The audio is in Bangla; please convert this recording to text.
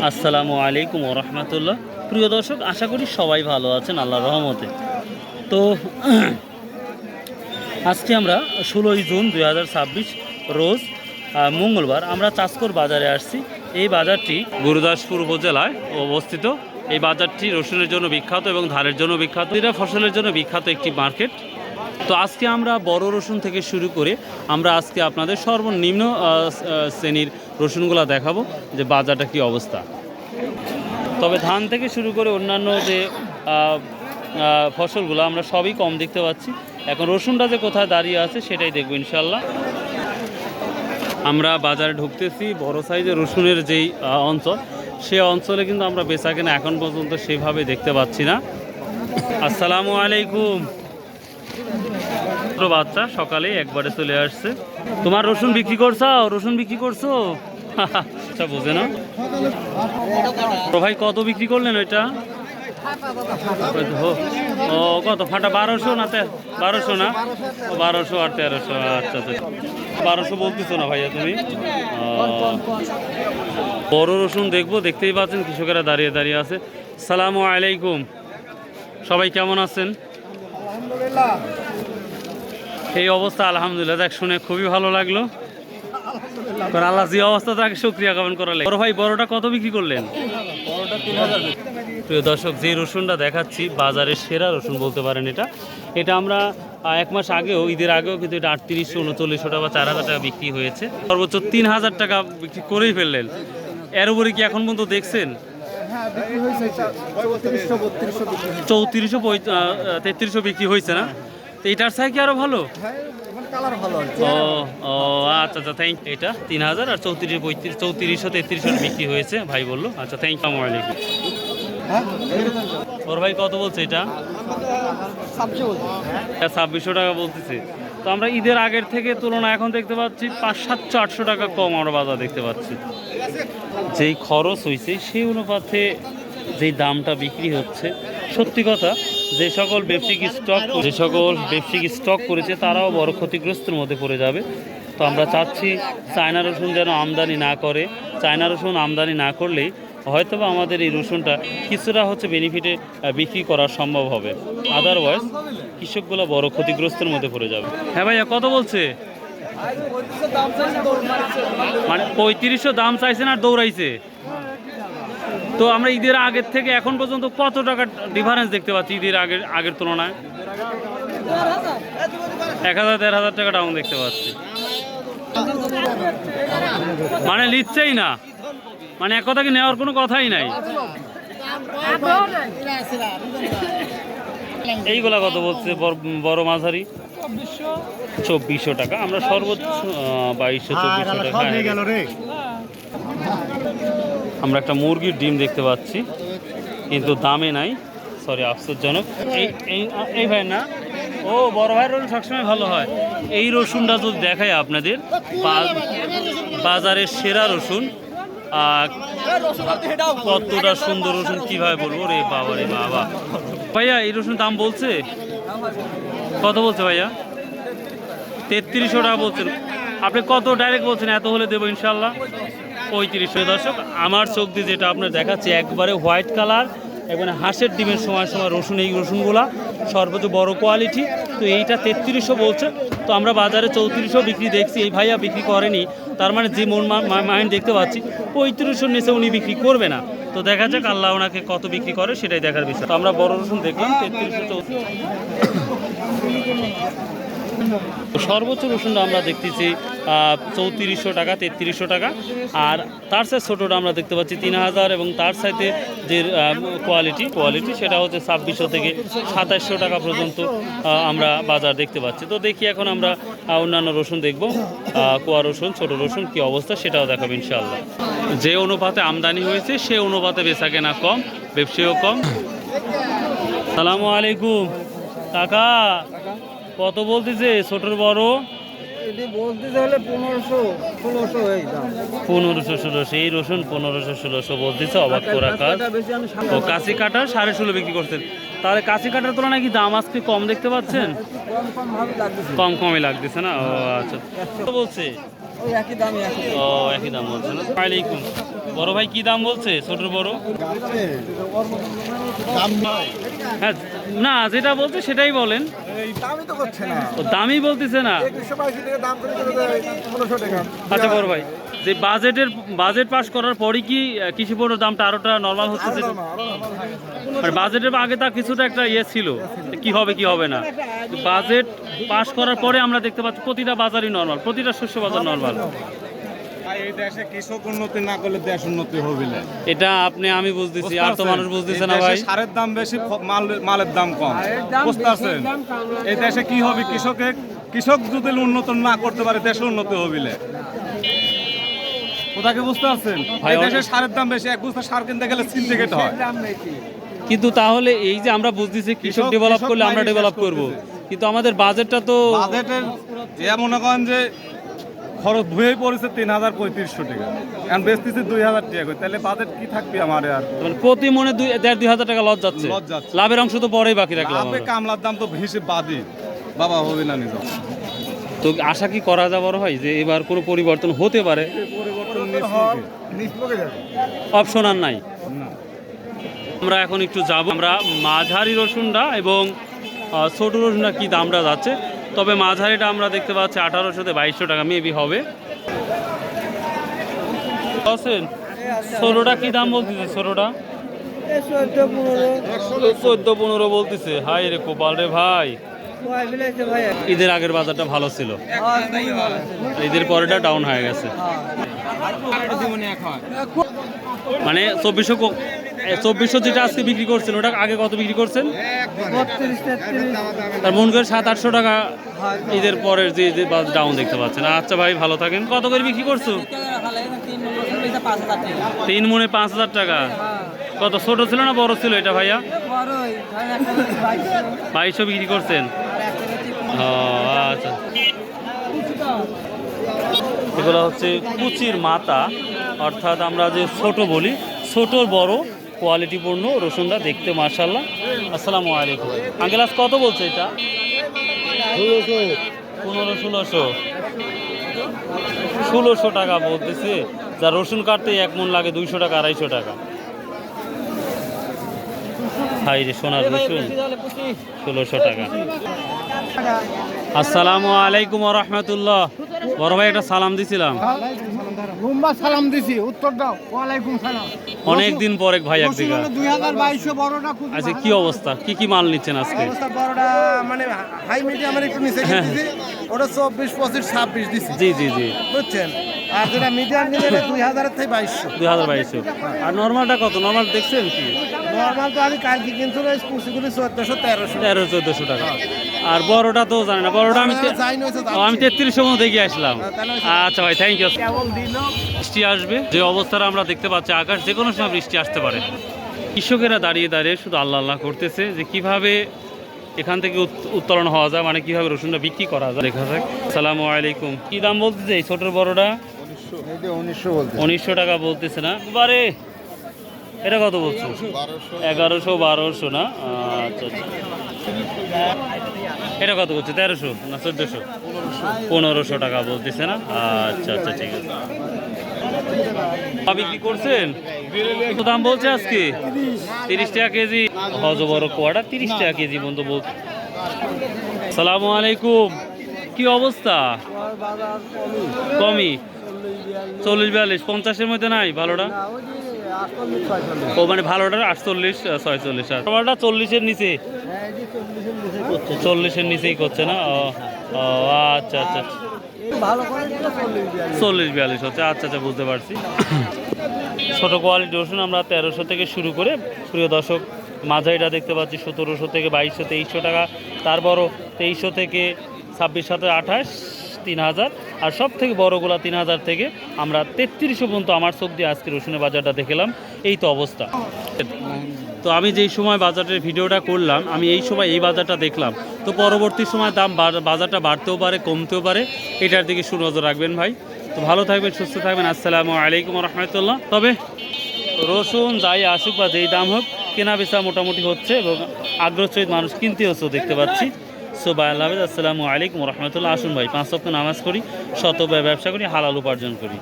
আসসালামু আলাইকুম ওয়া রাহমাতুল্লাহ। প্রিয় দর্শক, আশা করি সবাই ভালো আছেন আল্লাহর রহমতে। তো আজকে আমরা 16ই জুন 2026 রোজ মঙ্গলবার আমরা চাষকর বাজারে আসছি। এই বাজারটি গুরুদাসপুর উপজেলায় অবস্থিত। এই বাজারটি রসুনের জন্য বিখ্যাত এবং ধানের জন্য বিখ্যাত, এটা ফসলের জন্য বিখ্যাত একটি মার্কেট। তো আজকে আমরা বড় রসুন থেকে শুরু করে আমরা আজকে আপনাদের সর্বনিম্ন শ্রেণীর রসুনগুলো দেখাবো যে বাজারটা কী অবস্থা। তবে ধান থেকে শুরু করে অন্যান্য যে ফসলগুলো আমরা সবই কম দেখতে পাচ্ছি। এখন রসুনটা যে কোথায় দাঁড়িয়ে আছে সেটাই দেখব ইনশাল্লাহ। আমরা বাজারে ঢুকতেছি, বড় সাইজের রসুনের যেই অঞ্চল, সে অঞ্চলে কিন্তু আমরা বেচাকেনা এখন পর্যন্ত সেভাবে দেখতে পাচ্ছি না। আসসালামু আলাইকুম। বাচ্চা সকালে একবারে চলে আসছে। তোমার রসুন বিক্রি করছো? রসুন বিক্রি করছো? আচ্ছা, বোঝে না তো ভাই, কত বিক্রি করলেন ওইটা? ও কত ফাটা? 1200 না? 1200 না? 1200 আর 1300। আচ্ছা আচ্ছা, 1200 বলতেছো না ভাইয়া তুমি? বড় রসুন দেখবো, দেখতেই পাচ্ছেন কৃষকেরা দাঁড়িয়ে দাঁড়িয়ে আছে। সালামু আলাইকুম, সবাই কেমন আছেন? এই অবস্থা আলহামদুলিল্লাহ, দেখ শুনে খুবই ভালো লাগলো। আল্লাহ যে অবস্থা তাকে শুকরিয়া জ্ঞাপন করা লাগে। বড় ভাই, বড়টা কত বিক্রি করলেন? প্রিয় দর্শক, যে রসুনটা দেখাচ্ছি বাজারের সেরা রসুন বলতে পারেন এটা। এটা আমরা 1 মাস আগেও, ঈদের আগেও কিন্তু এটা 3800, 3900 টাকা বা 4000 টাকা বিক্রি হয়েছে। সর্বোচ্চ 3000 টাকা বিক্রি করেই ফেললেন। এর উপরে কি এখন পর্যন্ত দেখছেন? 3400 3300 বিক্রি হয়েছে না? তো এটার চাই কি আরো ভালো? ও আচ্ছা আচ্ছা, থ্যাংক ইউ। এটা 3000 আর 3400 3300 বিক্রি হয়েছে ভাই বললো। আচ্ছা, থ্যাংক ইউ। আলাইকুম। ওর ভাই কত বলছে এটা? 2600 টাকা বলতেছে। তো আমরা ঈদের আগের থেকে তুলনা এখন দেখতে পাচ্ছি 500, 700, 800 টাকা কম আমরা বাজার দেখতে পাচ্ছি। যেই খরচ হয়েছে সেই অনুপাতে যেই দামটা বিক্রি হচ্ছে, সত্যি কথা যে সকল ব্যবসায়িক স্টক করেছে তারাও বড় ক্ষতিগ্রস্তের মধ্যে পড়ে যাবে। তো আমরা চাচ্ছি চায়না রসুন যেন আমদানি না করে। চায়না রসুন আমদানি না করলেই হয়তোবা আমাদের এই রসুনটা কিছুটা বেনিফিটে বিক্রি করা সম্ভব হবে। আদারওয়াইজ কৃষকগুলো বড় ক্ষতিগ্রস্তের মধ্যে পড়ে যাবে। হ্যাঁ ভাইয়া, কত বলছে? মানে 3500 দাম চাইছেন আর দৌড়াইছে। তো আমরা ঈদের আগের থেকে এখন পর্যন্ত কত টাকা ডিফারেন্স দেখতে পাচ্ছি ঈদের আগের তুলনায়? 1000-1500 টাকা ডাউন দেখতে পাচ্ছি। মানে নিচ্ছেই না, মানে এক কথা কি নেওয়ার কোনো কথাই নাই। এইগুলা কত বলছে বড় মাঝারি? 2400 টাকা। আমরা সর্বোচ্চ 2200-2400 টাকা। আমরা একটা মুরগির ডিম দেখতে পাচ্ছি কিন্তু দামে নাই, সরি, আশ্চর্যজনক। এই ভাই না? ও বড় ভাইয়ের রসুন সবসময় ভালো হয়। এই রসুনটা যদি দেখায় আপনাদের, বাজারের সেরা রসুন, কতটা সুন্দর রসুন কিভাবে বলবো রে বাবা রে বাবা। ভাইয়া, এই রসুন দাম বলছে কত? বলছে ভাইয়া 3300 টাকা বলছেন। আপনি কত ডাইরেক্ট বলছেন? এত হলে দেবো ইনশাল্লাহ 3500। দর্শক, আমার চোখ দিয়ে যেটা আপনার দেখাচ্ছে একবারে হোয়াইট কালার, একবারে হাঁসের ডিমের সময় রসুন। এই রসুনগুলা সর্বোচ্চ বড় কোয়ালিটি। তো এইটা 3300 বলছে। তো আমরা বাজারে 3400 বিক্রি দেখছি। এই ভাইয়া বিক্রি করেনি, তার মানে যে মাইন্ড দেখতে পাচ্ছি 3500 নিচে উনি বিক্রি করবে না। তো দেখা যাক আল্লাহ ওনাকে কত বিক্রি করে সেটাই দেখার বিষয়। তো আমরা বড় রসুন দেখলাম 3300। সর্বোচ্চ রসুনটা আমরা দেখতেছি 3400 টাকা, 3300 টাকা। আর তার সাথে ছোটোটা আমরা দেখতে পাচ্ছি 3000, এবং তার সাথে যে কোয়ালিটি সেটা হচ্ছে 2600 থেকে 2700 টাকা পর্যন্ত আমরা বাজার দেখতে পাচ্ছি। তো দেখি এখন আমরা অন্যান্য রসুন দেখব, কোয়া রসুন, ছোটো রসুন কী অবস্থা সেটাও দেখাবো ইনশাআল্লাহ। যে অনুপাতে আমদানি হয়েছে সে অনুপাতে বেচা কেনা কম, ব্যবসায়ও কম। সালামু আলাইকুম কাকা, কত বলতেছে ছোটর বড়? 1500-1600। এই রসুন 1500-1600 বলতেছে, অবাক করা কাজ। ও কাশি কাটার 16.5 বিক্রি করছেন। তাহলে কাশি কাটার তুলনায় কি দাম আজকে কম দেখতে পাচ্ছেন? কমই লাগতেছে না? ও আচ্ছা, বলছে ও একই দাম বলছে না? ওয়ালাইকুম। বড় ভাই কি দাম বলছে ছোটর বড়? হ্যাঁ না, যেটা বলছে সেটাই বলেন। ও দামই বলতেছে না। আচ্ছা বড় ভাই, যে বাজেট পাস করার পরই কি কৃষি পণ্যের দামটা আরোটা নর্মাল হচ্ছে? মানে বাজেটের আগে তার কিছুটা একটা ইয়ে ছিল কি হবে কি হবে না, বাজেট পাস করার পরে আমরা দেখতে পাচ্ছি প্রতিটা বাজারই নর্মাল, প্রতিটা শস্য বাজার নর্মাল। এই দেশে কৃষক উন্নতি না করলে দেশ উন্নতি হবে না। এটা আমি বুঝতেছি, আর তো মানুষ বুঝতেছে না ভাই। সারের দাম বেশি, মালের দাম কম, বুঝতে পারছেন? এই দেশে কি হবে? কৃষক যদি উন্নত না করতে পারে দেশে উন্নতি হবে না। কোথাকে বুঝতে পারছেন? এই দেশে সারের দাম বেশি, এক বস্তা সার কিনতে গেলে সিন্ডিকেট হয়। কিন্তু তাহলে এই যে আমরা বুঝতেছি কৃষক ডেভেলপ করলে আমরা ডেভেলপ করব, কিন্তু আমাদের বাজেটটা তো বাজেটের মনে করেন যে খরচ ধুয়ে পড়েছে ৩,০৩৫ টাকা, এখন বেচতেছি ২,০০০ টাকা, তাহলে বাজেট কি থাকবে আমার? আর প্রতি মনে ১,৫০০ টাকা লস যাচ্ছে, লাভের অংশ তো পরেই বাকি রাখলাম। কামলার দাম তো হিসেবে বাদই বাবা হবে না নিজ। তো আশা কি করা যায় বড় ভাই যে এবার কোনো পরিবর্তন হতে পারে? অপশন আর নাই। আমরা এখন একটু যাব, আমরা মাঝারি রসুনটা এবং ছোট রসুনটা কি দামটা যাচ্ছে, তবে মাঝারিটা আমরা দেখতে পাচ্ছি ১৮০০ থেকে ২২০০ টাকা মেবি হবে। ছোটটা কি দাম বলতেছে? ছোটটা ১৪-১৫ বলতেছে। হাই রে কোপাল রে ভাই, ঈদের আগের বাজারটা ভালো ছিল, ঈদের পরেটা ডাউন হয়ে গেছে। মানে ২৪০০ যেটা আজকে বিক্রি করছেন ওটা আগে কত বিক্রি করছেন? তার মন করে ৭00-৮00 টাকা ঈদের পরের যে ডাউন দেখতে পাচ্ছেন। আচ্ছা ভাই ভালো থাকেন। কত করে বিক্রি করছো? ৩ মনে ৫,০০০ টাকা। কত ছোট ছিল না বড় ছিল এটা ভাইয়া? ২২০০ বিক্রি করছেন। আচ্ছা, এগুলো হচ্ছে কুচির মাথা, অর্থাৎ আমরা যে ছোট বলি, ছোটর বড় কোয়ালিটিপূর্ণ রসুনটা দেখতে মাশাআল্লাহ। আসসালামু আলাইকুম আঙ্কেল, আজ কত বলছে এটা? ১৬০০ টাকা বলতেছে। যা রসুন কাটতে ১ মণ লাগে ২০০ টাকা ২৫০ টাকা। হাই রে সোনার রসুন ১৬০০ টাকা। আসসালামু আলাইকুম ওয়া রাহমাতুল্লাহ। বড় ভাই একটা সালাম দিছিলাম। সালাম দিছি, উত্তর দাও। ওয়ালাইকুম সালাম। অনেক দিন পরে ভাই এক দিকে। ২০২২ বড়টা খুব। আচ্ছা কি অবস্থা, কি মাল নিচ্ছেন আজকে? অবস্থা বড়টা মানে হাই মিডিয়ামের একটু নিচে দিছি, ওটা ২৪ ২৫ ২৬ দিছি। জি জি জি, বুঝছেন? আর যেটা মিডিয়াম নিলে ২০০০ থেকে ২২০০। ২২০০। আর নরমালটা কত? নরমাল দেখছেন কি? নরমাল তো আমি কালকে কিনছিল কুচিগুলি ১৪০০ ১৩০০ ১৩০০-১৪০০ টাকা। আর বড়টা তো জানি না, বড়টা আমি ৩৩০০ মতো দেখে আসলাম। আচ্ছা ভাই থ্যাংক ইউ। বৃষ্টি আসবে যে অবস্থাটা আমরা দেখতে পাচ্ছি, আকাশ যে কোনো সময় বৃষ্টি আসতে পারে। কৃষকেরা দাঁড়িয়ে দাঁড়িয়ে শুধু আল্লাহ আল্লাহ করতেছে যে কিভাবে এখান থেকে উত্তোলন হওয়া যায়, মানে কিভাবে রসুনটা বিক্রি করা যায় দেখা যাক। আসসালামু আলাইকুম। কি দাম বলতেছে এই ছোটোর বড়টা? ১৯০০ টাকা বলতেছে না বারে। এটা কত বলছো? ১১০০-১২০০ না? আচ্ছা আচ্ছা। এটা কত বলছে? ১৩০০ না ১৪০০? ১৫০০ টাকা বলতেছে না? আচ্ছা আচ্ছা ঠিক আছে। বিক্রি করছেন? কত দাম বলছে আজকে? ৩০ টাকা কেজি। হজ বড় কোয়াটা ৩০ টাকা কেজি বন্ধু বলছে। আসসালামু আলাইকুম। কি অবস্থা? কমই ৪০-৪২ ৫০-এর মধ্যে নাই ভালোটা? ও মানে ভালোটা ৪৮-৪৬। ভালোটা ৪০-এর নিচে, ৪০-এর নিচেই করছে না? ও আচ্ছা আচ্ছা, ৪০-৪২ হচ্ছে। আচ্ছা আচ্ছা বুঝতে পারছি। ছোট কোয়ালিটি রসুন আমরা ১৩০০ থেকে শুরু করে, প্রিয় দর্শক মাঝারিটা দেখতে পাচ্ছি ১৭০০ থেকে ২২০০ ২৩০০ টাকা, তার বড় ২৩০০ থেকে ২৬ ২৮ ৩০০০, আর সব থেকে বড়গুলা ৩০০০ থেকে আমরা ৩৩০০ পর্যন্ত আমার চোখ দিয়ে আজকে রসুনের বাজারটা দেখলাম। এই তো অবস্থা। তো আমি যেই সময় বাজারের ভিডিওটা করলাম, আমি এই সময় এই বাজারটা দেখলাম। তো পরবর্তী সময় দাম বাজারটা বাড়তেও পারে কমতেও পারে, এটার দিকে সুনজর রাখবেন ভাই। তো ভালো থাকবেন, সুস্থ থাকবেন। আসসালামু আলাইকুম রহমতুল্লাহ। তবে রসুন যাই আসুক বা যেই দাম হোক, কেনা বেচা মোটামুটি হচ্ছে এবং আগ্রহ সহিত মানুষ কিনতে হচ্ছে দেখতে পাচ্ছি। সো বাই আল্লাহ হাফেজ। আসসালামু আলাইকুম রহমতুল্লাহ। আসুন ভাই ৫ ওয়াক্ত নামাজ করি, শত ব্যবসা করি, হালাল উপার্জন করি।